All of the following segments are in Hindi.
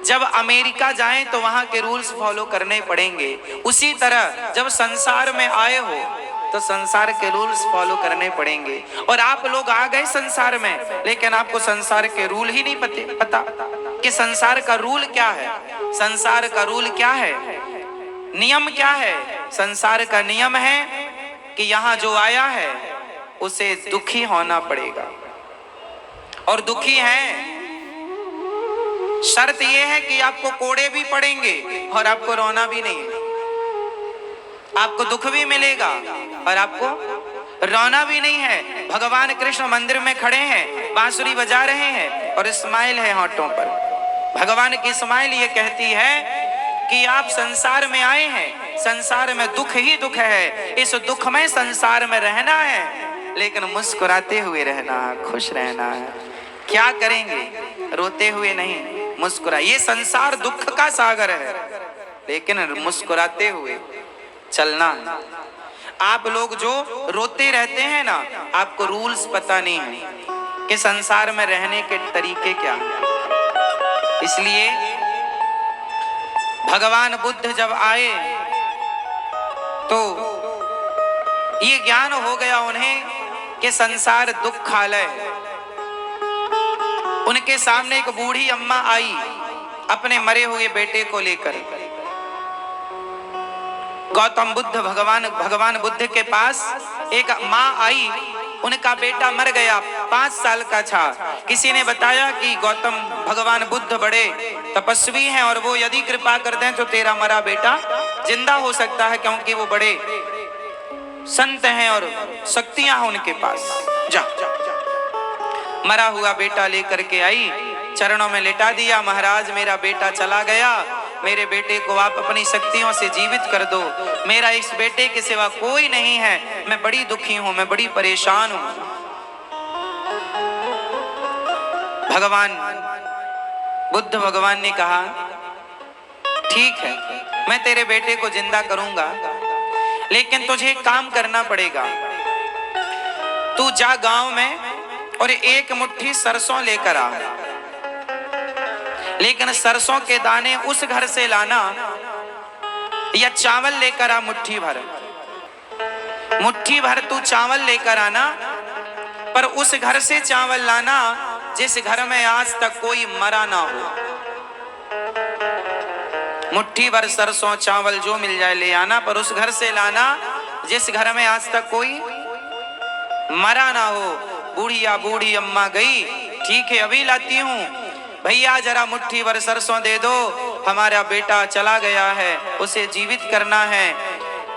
जब अमेरिका जाएं तो वहां के रूल्स फॉलो करने पड़ेंगे, उसी तरह जब संसार में आए हो तो संसार के रूल्स फॉलो करने पड़ेंगे। और आप लोग आ गए संसार में, लेकिन आपको संसार के रूल ही नहीं पता कि संसार का रूल क्या है। संसार का रूल क्या है, नियम क्या है? संसार का नियम है कि यहां जो आया है उसे दुखी होना पड़ेगा, और दुखी है। शर्त यह है कि आपको कोड़े भी पड़ेंगे और आपको रोना भी नहीं है। आपको दुख भी मिलेगा और आपको रोना भी नहीं है। भगवान कृष्ण मंदिर में खड़े हैं, बांसुरी बजा रहे हैं और स्माइल है होठों पर। भगवान की स्माइल ये कहती है कि आप संसार में आए हैं, संसार में दुख ही दुख है, इस दुख में संसार में रहना है, लेकिन मुस्कुराते हुए रहना है, खुश रहना है। क्या करेंगे? रोते हुए नहीं, मुस्कुरा। ये संसार दुख का सागर है, लेकिन मुस्कुराते हुए चलना है। आप लोग जो रोते रहते हैं ना, आपको रूल्स पता नहीं है कि संसार में रहने के तरीके क्या हैं। इसलिए भगवान बुद्ध जब आए तो ये ज्ञान हो गया उन्हें कि संसार दुखालय है। उनके सामने एक बूढ़ी अम्मा आई अपने मरे हुए बेटे को लेकर। गौतम बुद्ध भगवान बुद्ध के पास एक माँ आई, उनका बेटा मर गया, 5 साल का था। किसी ने बताया कि गौतम भगवान बुद्ध बड़े तपस्वी हैं और वो यदि कृपा कर दें तो तेरा मरा बेटा जिंदा हो सकता है, क्योंकि वो बड़े संत हैं और शक्तियां हैं उनके पास। जा मरा हुआ बेटा लेकर के आई, चरणों में लेटा दिया। महाराज मेरा बेटा चला गया, मेरे बेटे को आप अपनी शक्तियों से जीवित कर दो। मेरा इस बेटे के सिवा कोई नहीं है, मैं बड़ी दुखी हूं, मैं बड़ी परेशान हूं। भगवान बुद्ध भगवान ने कहा ठीक है, मैं तेरे बेटे को जिंदा करूंगा, लेकिन तुझे एक काम करना पड़ेगा। तू जा गांव में और 1 मुट्ठी सरसों लेकर आ, लेकिन सरसों के दाने उस घर से लाना, या चावल लेकर आ मुट्ठी भर तू चावल लेकर आना, पर उस घर से चावल लाना जिस घर में आज तक कोई मरा ना हो। मुट्ठी भर सरसों चावल जो मिल जाए ले आना, पर उस घर से लाना जिस घर में आज तक कोई मरा ना हो। बूढ़ी अम्मा गई, ठीक है अभी लाती हूँ। भैया जरा मुट्ठी भर सरसों दे दो, हमारा बेटा चला गया है, उसे जीवित करना है,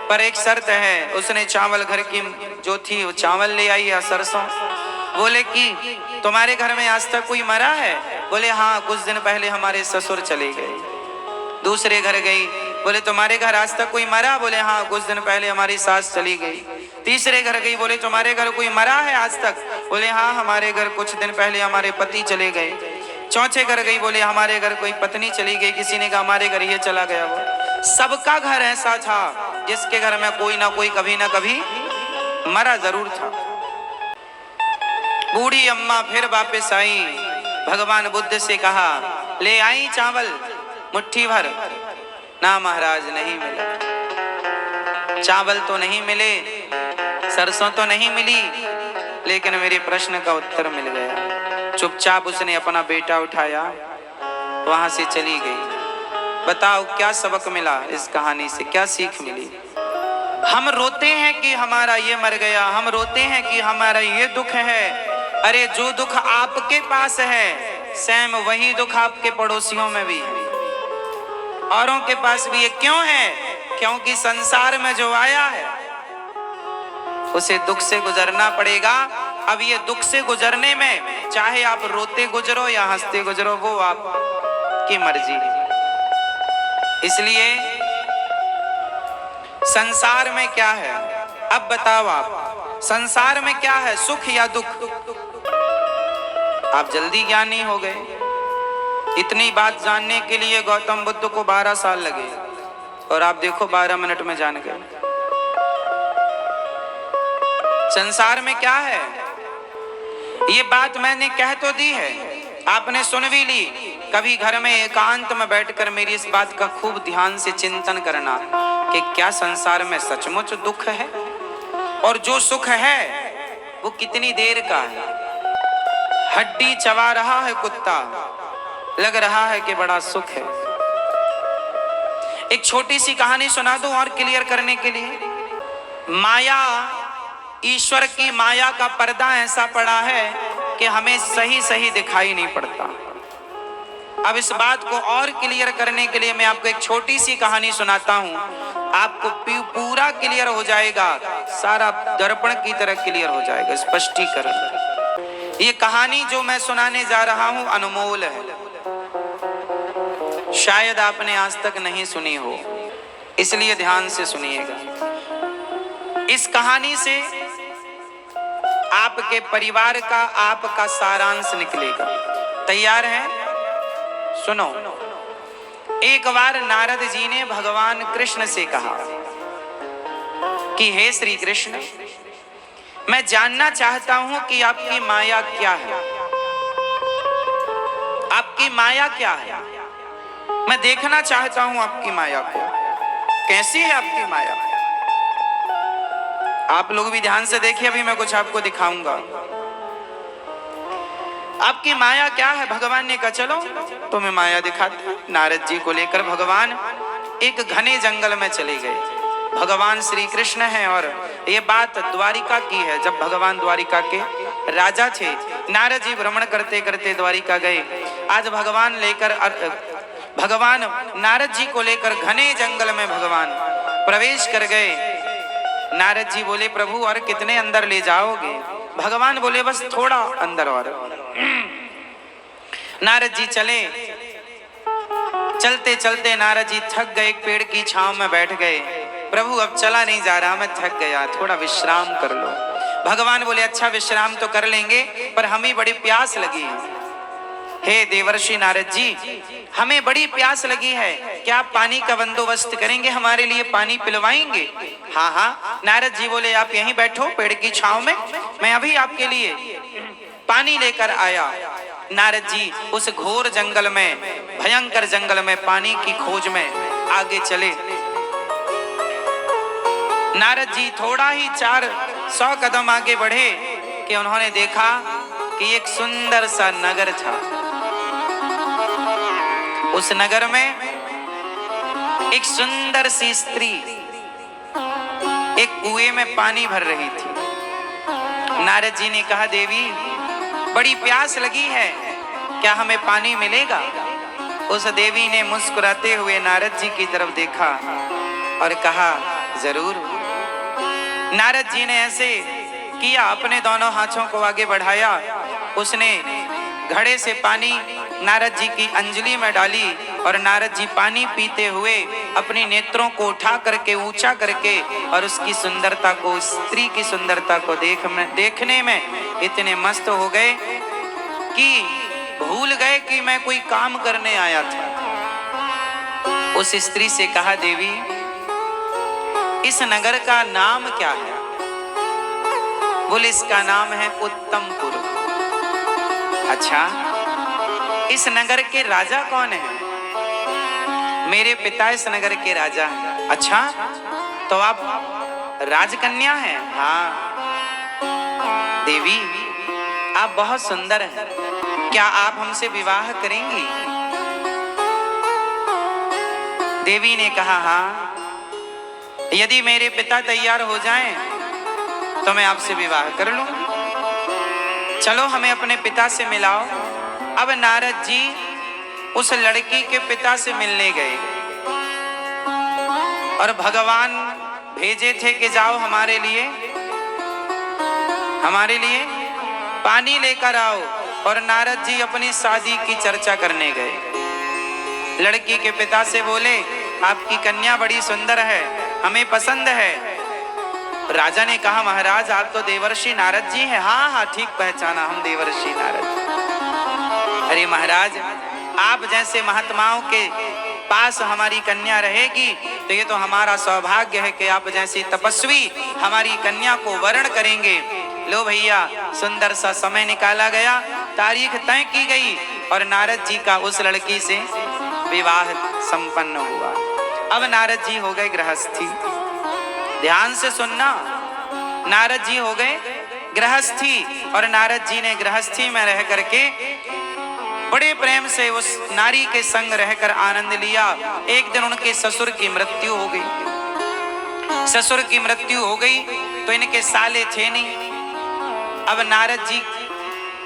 पर एक शर्त है। उसने चावल घर की जो थी वो चावल ले आई या सरसों। बोले कि तुम्हारे घर में आज तक कोई मरा है? बोले हाँ, कुछ दिन पहले हमारे ससुर चले गए। दूसरे घर गई, बोले तुम्हारे घर आज तक कोई मरा? बोले हाँ, कुछ दिन पहले हमारी सास चली गई। तीसरे घर गई, बोले तुम्हारे घर कोई मरा है आज तक? बोले हाँ, हमारे घर कुछ दिन पहले हमारे पति चले गए। चौथे घर गई, बोले हमारे घर कोई पत्नी चली गई। किसी ने कहा हमारे घर ये चला गया। वो सबका घर ऐसा था जिसके घर में कोई ना कोई कभी ना कभी मरा जरूर था। बूढ़ी अम्मा फिर वापस आई, भगवान बुद्ध से कहा ले आई चावल मुट्ठी भर। ना महाराज, नहीं मिला। चावल तो नहीं मिले, सरसों तो नहीं मिली, लेकिन मेरे प्रश्न का उत्तर मिल गया। चुपचाप उसने अपना बेटा उठाया, वहां से चली गई। बताओ क्या सबक मिला इस कहानी से, क्या सीख मिली? हम रोते हैं कि हमारा ये मर गया, हम रोते हैं कि हमारा ये दुख है। अरे जो दुख आपके पास है, सेम वही दुख आपके पड़ोसियों में भी है, औरों के पास भी है। क्यों है? क्योंकि संसार में जो आया है उसे दुख से गुजरना पड़ेगा। अब ये दुख से गुजरने में चाहे आप रोते गुजरो या हंसते गुजरो, वो आपकी मर्जी है। इसलिए संसार में क्या है, अब बताओ आप, संसार में क्या है, सुख या दुख? आप जल्दी ज्ञानी हो गए। इतनी बात जानने के लिए गौतम बुद्ध को 12 साल लगे, और आप देखो 12 मिनट में जान गए। संसार में क्या है, ये बात मैंने कह तो दी है। आपने सुन भी ली, कभी घर में एकांत में बैठकर मेरी इस बात का खूब ध्यान से चिंतन करना कि क्या संसार में सचमुच दुख है, और जो सुख है वो कितनी देर का है। हड्डी चबा रहा है कुत्ता, लग रहा है कि बड़ा सुख है। एक छोटी सी कहानी सुना दूं और क्लियर करने के लिए। माया, ईश्वर की माया का पर्दा ऐसा पड़ा है कि हमें सही सही दिखाई नहीं पड़ता। अब इस बात को और क्लियर करने के लिए मैं आपको एक छोटी सी कहानी सुनाता हूं, आपको पूरा क्लियर हो जाएगा, सारा दर्पण की तरह क्लियर हो जाएगा, स्पष्टीकरण। ये कहानी जो मैं सुनाने जा रहा हूं अनमोल है, शायद आपने आज तक नहीं सुनी हो, इसलिए ध्यान से सुनिएगा। इस कहानी से आपके परिवार का, आपका सारांश निकलेगा। तैयार हैं? सुनो। एक बार नारद जी ने भगवान कृष्ण से कहा कि हे श्री कृष्ण, मैं जानना चाहता हूं कि आपकी माया क्या है। आपकी माया क्या है? मैं देखना चाहता हूं आपकी माया को। कैसी है आपकी माया? आप लोग भी ध्यान से देखिए, अभी मैं कुछ आपको दिखाऊंगा। आपकी माया क्या है? भगवान ने कहा चलो तुम्हें माया दिखाते हैं। नारद जी को लेकर भगवान एक घने जंगल में चले गए। भगवान श्री कृष्ण हैं और ये बात द्वारिका की है। जब भगवान द्वारिका के राजा थे, नारद जी भ्रमण करते करते द्वारिका गए। आज भगवान नारद जी को लेकर घने जंगल में भगवान प्रवेश कर गए। नारद जी बोले प्रभु और कितने अंदर ले जाओगे? भगवान बोले बस थोड़ा अंदर और। नारद जी चले, चलते चलते नारद जी थक गए, एक पेड़ की छांव में बैठ गए। प्रभु अब चला नहीं जा रहा, मैं थक गया, थोड़ा विश्राम कर लो। भगवान बोले अच्छा विश्राम तो कर लेंगे, पर हमें बड़ी प्यास लगी है। हे देवर्षि नारद जी, हमें बड़ी प्यास लगी है, क्या आप पानी का बंदोबस्त करेंगे, हमारे लिए पानी पिलवाएंगे? हाँ हाँ। नारद जी बोले आप यहीं बैठो पेड़ की छांव में, मैं अभी आपके लिए पानी लेकर आया। नारद जी उस घोर जंगल में, भयंकर जंगल में पानी की खोज में आगे चले। नारद जी थोड़ा ही 400 कदम आगे बढ़े कि उन्होंने देखा कि एक सुंदर सा नगर था। उस नगर में एक सुंदर सी स्त्री एक कुएं में पानी भर रही थी। नारद जी ने कहा देवी बड़ी प्यास लगी है, क्या हमें पानी मिलेगा? उस देवी ने मुस्कुराते हुए नारद जी की तरफ देखा और कहा जरूर। नारद जी ने ऐसे किया, अपने दोनों हाथों को आगे बढ़ाया, उसने घड़े से पानी नारद जी की अंजलि में डाली और नारद जी पानी पीते हुए अपने नेत्रों को उठा करके, ऊंचा करके और उसकी सुंदरता को, स्त्री की सुंदरता को देखने में इतने मस्त हो गए कि भूल गए कि मैं कोई काम करने आया था। उस स्त्री से कहा देवी इस नगर का नाम क्या है? बोले इसका नाम है उत्तमपुर। अच्छा, इस नगर के राजा कौन है? मेरे पिता इस नगर के राजा हैं। अच्छा, तो आप राजकन्या हैं? हाँ। देवी आप बहुत सुंदर हैं, क्या आप हमसे विवाह करेंगी? देवी ने कहा हाँ, यदि मेरे पिता तैयार हो जाएं तो मैं आपसे विवाह कर लूं। चलो हमें अपने पिता से मिलाओ। अब नारद जी उस लड़की के पिता से मिलने गए और भगवान भेजे थे कि जाओ हमारे लिए पानी लेकर आओ। और नारद जी अपनी शादी की चर्चा करने गए। लड़की के पिता से बोले आपकी कन्या बड़ी सुंदर है, हमें पसंद है। राजा ने कहा महाराज आप तो देवर्षि नारद जी हैं। हाँ हाँ ठीक पहचाना, हम देवर्षि नारद। अरे महाराज आप जैसे महात्माओं के पास हमारी कन्या रहेगी तो ये तो हमारा सौभाग्य है कि आप जैसी तपस्वी हमारी कन्या को वरण करेंगे। लो भैया, सुंदर सा समय निकाला गया, तारीख तय की गई और नारद जी का उस लड़की से विवाह संपन्न हुआ। अब नारद जी हो गए गृहस्थी। ध्यान से सुनना, नारद जी हो गए गृहस्थी और नारद जी ने गृहस्थी में रह करके बड़े प्रेम से उस नारी के संग रहकर आनंद लिया। एक दिन उनके ससुर की मृत्यु हो गई। ससुर की मृत्यु हो गई तो इनके साले थे नहीं। अब नारद जी,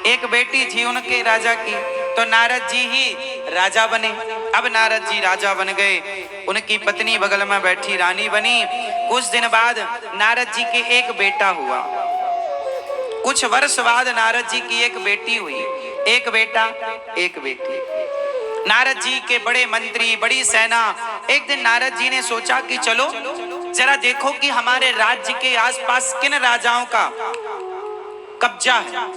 एक बेटी थी उनके राजा की, तो नारद जी ही राजा बने। अब नारद जी राजा बन गए, उनकी पत्नी बगल में बैठी रानी बनी। कुछ दिन बाद नारद जी के एक बेटा हुआ। कुछ वर्ष बाद नारद जी की एक बेटी हुई। एक बेटा एक बेटी। नारद जी के बड़े मंत्री, बड़ी सेना। एक दिन नारद जी ने सोचा कि चलो जरा देखो कि हमारे राज्य के आसपास किन राजाओं का कब्जा है।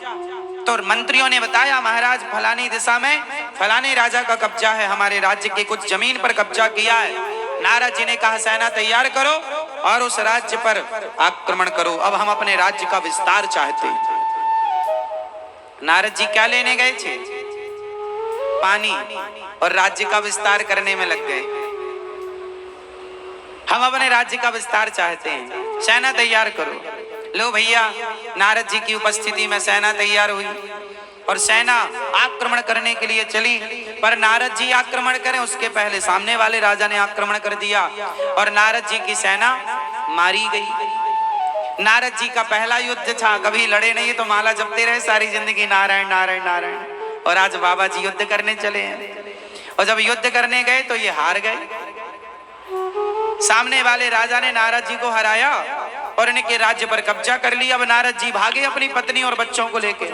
तो मंत्रियों ने बताया, महाराज फलानी दिशा में फलाने राजा का कब्जा है, हमारे राज्य के कुछ जमीन पर कब्जा किया है। नारद जी ने कहा, सेना तैयार करो और उस राज्य पर आक्रमण करो। अब हम अपने राज्य का विस्तार चाहते हैं। नारद जी क्या लेने गए थे? पानी, और राज्य का विस्तार करने में लग गए। हम अपने राज्य का विस्तार चाहते हैं, सेना तैयार करो। लो भैया, नारद जी की उपस्थिति में सेना तैयार हुई और सेना आक्रमण करने के लिए चली। पर नारद जी आक्रमण करें उसके पहले सामने वाले राजा ने आक्रमण कर दिया और नारद जी की सेना मारी गई। नारद जी का पहला युद्ध था, कभी लड़े नहीं तो माला जपते रहे सारी जिंदगी, नारायण नारायण नारायण। और आज बाबा जी युद्ध करने चले हैं, और जब युद्ध करने गए तो ये हार गए। सामने वाले राजा ने नारद जी को हराया और इनके राज्य पर कब्जा कर लिया। अब नारद जी भागे, अपनी पत्नी और बच्चों को लेके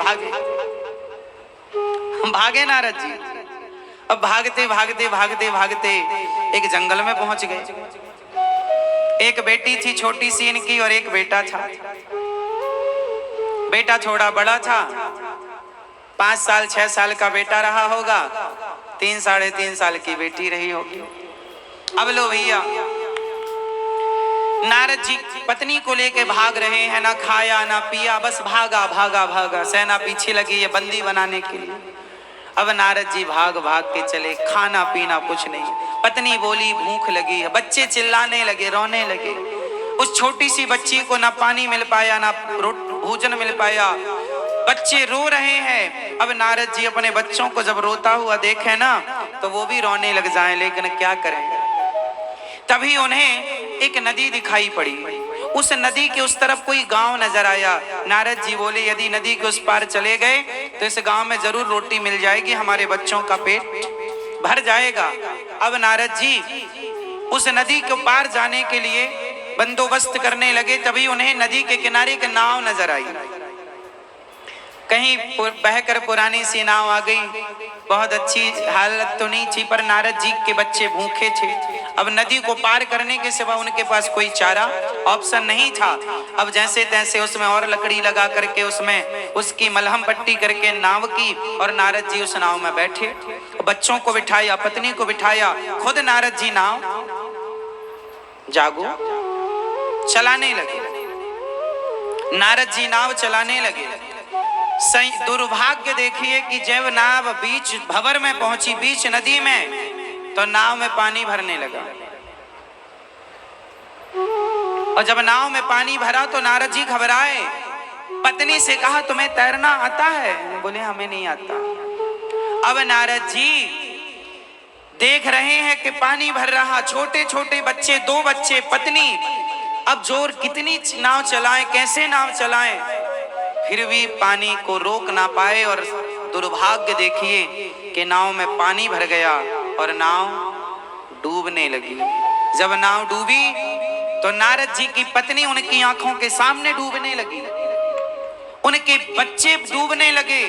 भागे नारद जी। अब भागते भागते भागते भागते एक जंगल में पहुंच गए। एक बेटी थी छोटी सी इनकी और एक बेटा था। बेटा थोड़ा बड़ा था, 5 साल 6 साल का बेटा रहा होगा, 3 साढ़े 3 साल की बेटी रही होगी। अब लो भैया, नारद जी पत्नी को लेके भाग रहे हैं, ना खाया ना पिया, बस भागा भागा भागा। सेना पीछे लगी है बंदी बनाने के लिए। अब नारद जी भाग भाग के चले, खाना पीना कुछ नहीं। पत्नी बोली भूख लगी है, बच्चे चिल्लाने लगे, रोने लगे। उस छोटी सी बच्ची को ना पानी मिल पाया, ना भोजन मिल पाया, बच्चे रो रहे हैं। अब नारद जी अपने बच्चों को जब रोता हुआ देखे ना तो वो भी रोने लग जाएं, लेकिन क्या करें। तभी उन्हें एक नदी दिखाई पड़ी। उस नदी के उस तरफ कोई गांव नजर आया। नारद जी बोले, यदि नदी के उस पार चले गए तो इस गांव में जरूर रोटी मिल जाएगी, हमारे बच्चों का पेट भर जाएगा। अब नारद जी उस नदी के पार जाने के लिए बंदोबस्त करने लगे। तभी उन्हें नदी के किनारे एक नाव नजर आई। कहीं बहकर पुरानी सी नाव आ गई। बहुत अच्छी हालत तो नहीं थी, पर नारद जी के बच्चे भूखे थे। अब नदी को पार करने के सिवा उनके पास कोई चारा ऑप्शन नहीं था। अब जैसे तैसे उसमें और लकड़ी लगा करके उसमें उसकी मलहम पट्टी करके नाव की, और नारद जी उस नाव में बैठे। बच्चों को बिठाया, पत्नी को बिठाया, खुद नारद जी नाव जागो चलाने लगे। नारद जी नाव चलाने लगे। दुर्भाग्य देखिए कि जब नाव बीच भंवर में पहुंची, बीच नदी में, तो नाव में पानी भरने लगा। और जब नाव में पानी भरा तो नारद जी घबराए। पत्नी से कहा, तुम्हें तैरना आता है? बोले, हमें नहीं आता। अब नारद जी देख रहे हैं कि पानी भर रहा, छोटे छोटे बच्चे, 2 बच्चे, पत्नी। अब जोर कितनी नाव चलाएं, कैसे नाव चलाएं, फिर भी पानी को रोक ना पाए। और दुर्भाग्य देखिए कि नाव में पानी भर गया और नाव डूबने लगी। जब नाव डूबी तो नारद जी की पत्नी उनकी आंखों के सामने डूबने लगी, उनके बच्चे डूबने लगे,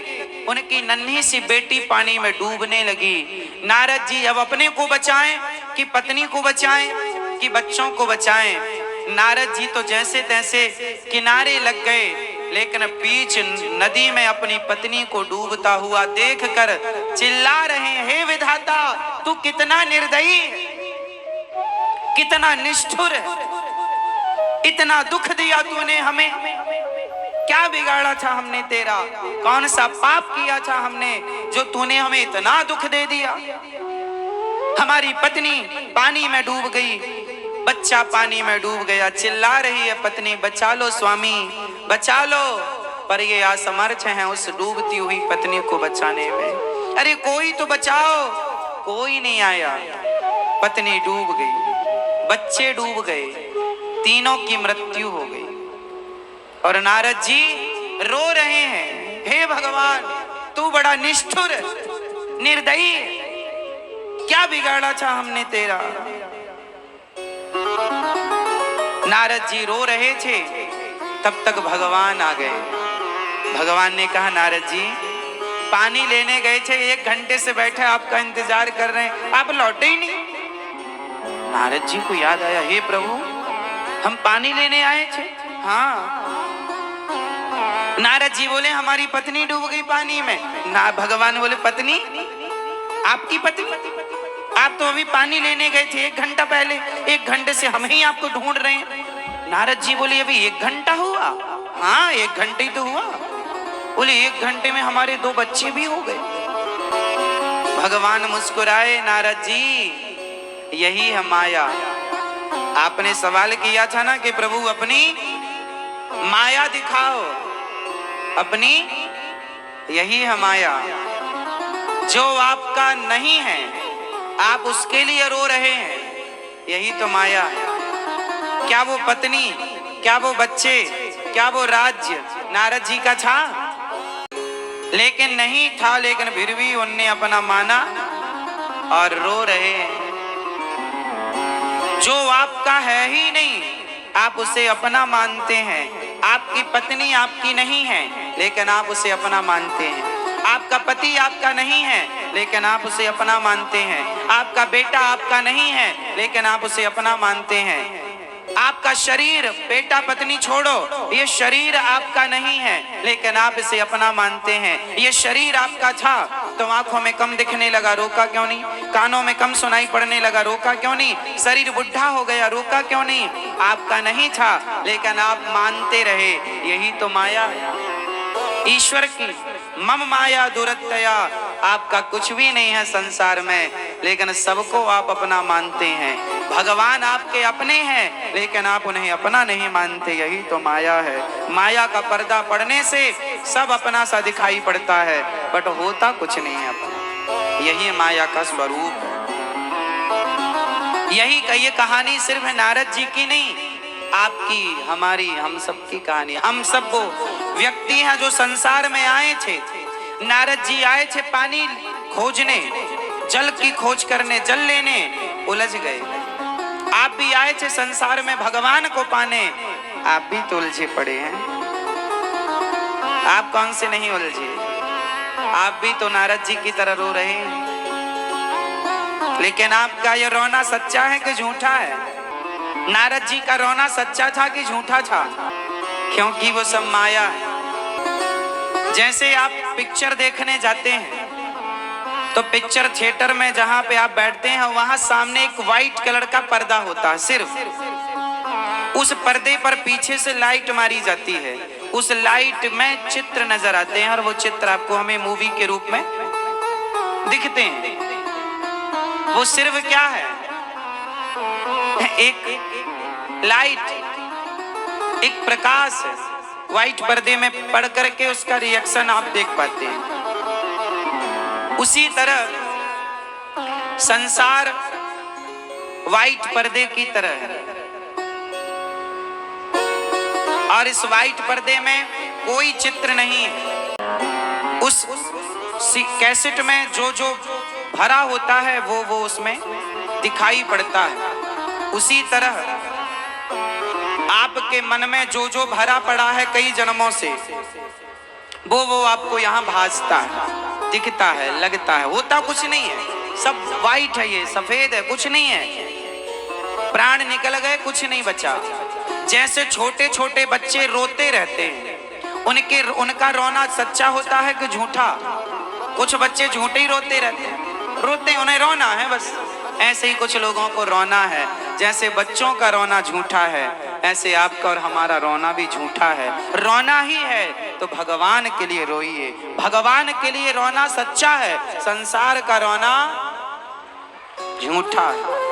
उनकी नन्ही सी बेटी पानी में डूबने लगी। नारद जी अब अपने को बचाएं कि पत्नी को बचाएं कि बच्चों को बचाएं। नारद जी तो जैसे तैसे किनारे लग गए, लेकिन बीच नदी में अपनी पत्नी को डूबता हुआ देखकर चिल्ला रहे हैं, हे विधाता, तू कितना निर्दयी, कितना निष्ठुर है, इतना दुख दिया तूने हमें। क्या बिगाड़ा था हमने तेरा, कौन सा पाप किया था हमने जो तूने हमें इतना दुख दे दिया। हमारी पत्नी पानी में डूब गई, बच्चा पानी में डूब गया, चिल्ला रही है पत्नी, बचा लो स्वामी बचा लो, पर ये असमर्थ हैं उस डूबती हुई पत्नी को बचाने में। अरे कोई तो बचाओ, कोई नहीं आया। पत्नी डूब गई, बच्चे डूब गए, तीनों की मृत्यु हो गई। और नारद जी रो रहे हैं, हे भगवान तू बड़ा निष्ठुर निर्दयी, क्या बिगाड़ा था हमने तेरा। नारद जी रो रहे थे, तब तक भगवान आ गए। भगवान ने कहा नारद जी पानी लेने गए थे, 1 घंटे से बैठे आपका इंतजार कर रहे हैं, आप लौटे ही नहीं। नारद जी को याद आया, हे प्रभु हम पानी लेने आए थे। हाँ। नारद जी बोले हमारी पत्नी डूब गई पानी में। ना भगवान बोले पत्नी, आपकी पत्नी? आप तो अभी पानी लेने गए थे 1 घंटा पहले, 1 घंटे से हम ही आपको ढूंढ रहे हैं। नारद जी बोले अभी 1 घंटा हुआ? हाँ 1 घंटे तो हुआ। बोले 1 घंटे में हमारे 2 बच्चे भी हो गए। भगवान मुस्कुराए, नारद जी यही है माया। आपने सवाल किया था ना कि प्रभु अपनी माया दिखाओ, अपनी यही है माया। जो आपका नहीं है आप उसके लिए रो रहे हैं, यही तो माया है। क्या वो पत्नी, क्या वो बच्चे, क्या वो राज्य नारद जी का था? लेकिन नहीं था, लेकिन फिर भी उनने अपना माना और रो रहे हैं। जो आपका है ही नहीं आप उसे अपना मानते हैं। आपकी पत्नी आपकी नहीं है लेकिन आप उसे अपना मानते हैं। आपका पति आपका नहीं है लेकिन आप उसे अपना मानते हैं। आपका बेटा आपका नहीं है लेकिन आप उसे अपना मानते हैं। आपका शरीर, बेटा पत्नी छोड़ो, ये शरीर आपका नहीं है लेकिन आप इसे अपना मानते हैं। ये शरीर आपका था तो आंखों में कम दिखने लगा, रोका क्यों नहीं? कानों में कम सुनाई पड़ने लगा, रोका क्यों नहीं? शरीर बुढ़ा हो गया, रोका क्यों नहीं? आपका नहीं था लेकिन आप मानते रहे, यही तो माया है ईश्वर की। मम माया दुरत्तया, आपका कुछ भी नहीं है संसार में लेकिन सबको आप अपना मानते हैं। भगवान आपके अपने हैं लेकिन आप उन्हें अपना नहीं मानते, यही तो माया है। माया का पर्दा पड़ने से सब अपना सा दिखाई पड़ता है बट होता कुछ नहीं है अपना, यही माया का स्वरूप है। यही ये कहानी सिर्फ नारद जी की नहीं, आपकी, हमारी, हम सब की कहानी। हम सब वो व्यक्ति हैं जो संसार में आए थे। नारद जी आए थे पानी खोजने, जल की खोज करने, जल लेने, उलझ गए। आप भी आए थे संसार में भगवान को पाने, आप भी तो उलझे पड़े हैं। आप कौन से नहीं उलझे? आप भी तो नारद जी की तरह रो रहे हैं। लेकिन आपका ये रोना सच्चा है कि झूठा है? नारद जी का रोना सच्चा था कि झूठा था? क्योंकि वो सब माया है। जैसे आप पिक्चर देखने जाते हैं तो पिक्चर थिएटर में जहां पे आप बैठते हैं वहां सामने एक वाइट कलर का पर्दा होता है, सिर्फ उस पर्दे पर पीछे से लाइट मारी जाती है। उस लाइट में चित्र नजर आते हैं और वो चित्र आपको हमें मूवी के रूप में दिखते हैं। वो सिर्फ क्या है? एक लाइट, एक प्रकाश है। व्हाइट पर्दे में पढ़ करके उसका रिएक्शन आप देख पाते हैं। उसी तरह संसार व्हाइट पर्दे की तरह है और इस व्हाइट पर्दे में कोई चित्र नहीं है। उस कैसेट में जो जो भरा होता है वो उसमें दिखाई पड़ता है। उसी तरह आपके मन में जो जो भरा पड़ा है कई जन्मों से वो आपको यहाँ भासता है, दिखता है, लगता है। होता कुछ नहीं है, सब वाइट है, ये सफेद है, कुछ नहीं है। प्राण निकल गए, कुछ नहीं बचा। जैसे छोटे छोटे बच्चे रोते रहते हैं, उनका रोना सच्चा होता है कि झूठा? कुछ बच्चे झूठे ही रोते रहते हैं, रोते उन्हें रोना है बस। ऐसे ही कुछ लोगों को रोना है, जैसे बच्चों का रोना झूठा है ऐसे आपका और हमारा रोना भी झूठा है। रोना ही है तो भगवान के लिए रोइए, भगवान के लिए रोना सच्चा है, संसार का रोना झूठा है।